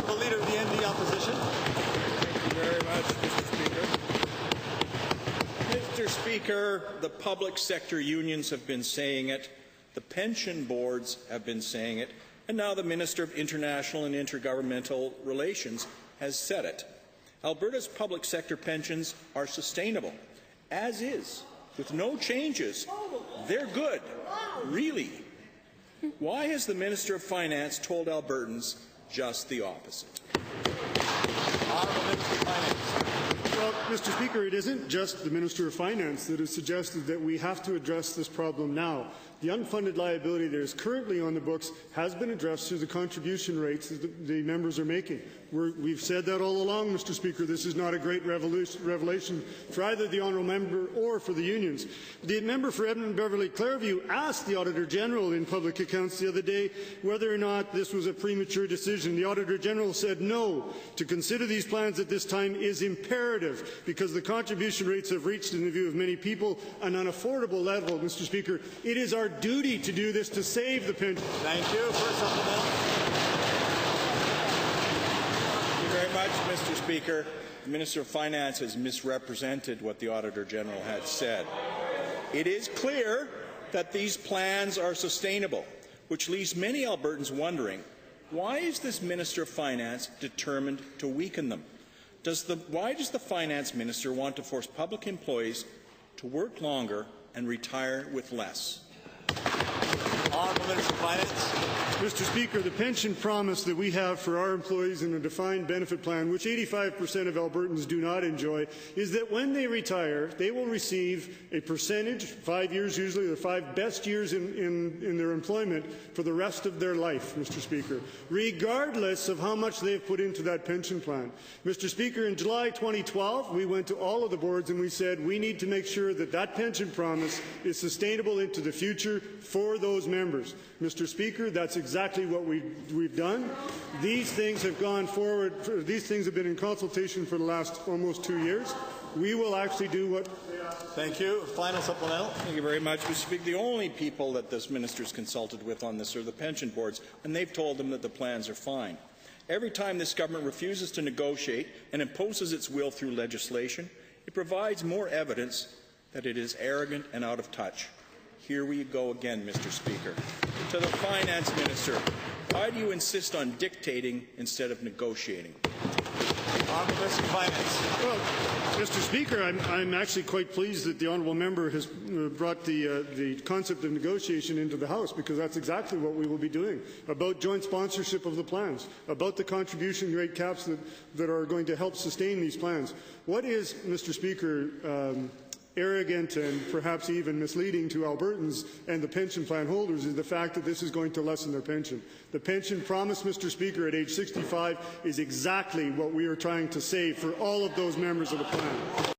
the Leader of the ND Opposition. Thank you very much, Mr. Speaker. Mr. Speaker, the public sector unions have been saying it, the pension boards have been saying it, and now the Minister of International and Intergovernmental Relations has said it. Alberta's public sector pensions are sustainable, as is, with no changes. They're good. Really. Why has the Minister of Finance told Albertans just the opposite? Honourable Minister of Finance. Well, Mr. Speaker, it isn't just the Minister of Finance that has suggested that we have to address this problem now. The unfunded liability that is currently on the books has been addressed through the contribution rates that the members are making. We've said that all along, Mr. Speaker. This is not a great revelation for either the honourable member or for the unions. The member for Edmonton Beverly Clareview asked the Auditor General in public accounts the other day whether or not this was a premature decision. The Auditor General said no. To consider these plans at this time is imperative because the contribution rates have reached, in the view of many people, an unaffordable level. Mr. Speaker, it is our duty to do this to save the pension. Thank you. For supplemental. Thank you very much, Mr. Speaker. The Minister of Finance has misrepresented what the Auditor General had said. It is clear that these plans are sustainable, which leaves many Albertans wondering, why is this Minister of Finance determined to weaken them? Why does the Finance Minister want to force public employees to work longer and retire with less? Honourable Minister of Finance. Mr. Speaker, the pension promise that we have for our employees in a defined benefit plan, which 85% of Albertans do not enjoy, is that when they retire, they will receive a percentage, 5 years usually, the 5 best years in their employment for the rest of their life, Mr. Speaker, regardless of how much they've put into that pension plan. Mr. Speaker, in July 2012, we went to all of the boards and we said we need to make sure that that pension promise is sustainable into the future for those members. Mr. Speaker, that's exactly what we've done. These things have gone forward. These things have been in consultation for the last almost 2 years. We will actually do what. Thank you. Final supplemental. Thank you very much, Mr. Speaker. The only people that this minister's consulted with on this are the pension boards, and they've told them that the plans are fine. Every time this government refuses to negotiate and imposes its will through legislation, it provides more evidence that it is arrogant and out of touch. Here we go again, Mr. Speaker. To the Finance Minister, why do you insist on dictating instead of negotiating? Honourable Minister of Finance. Well, Mr. Speaker, I'm actually quite pleased that the honourable member has brought the concept of negotiation into the House, because that's exactly what we will be doing, about joint sponsorship of the plans, about the contribution rate caps that are going to help sustain these plans. What is, Mr. Speaker, arrogant and perhaps even misleading to Albertans and the pension plan holders is the fact that this is going to lessen their pension. The pension promise, Mr. Speaker, at age 65 is exactly what we are trying to save for all of those members of the plan.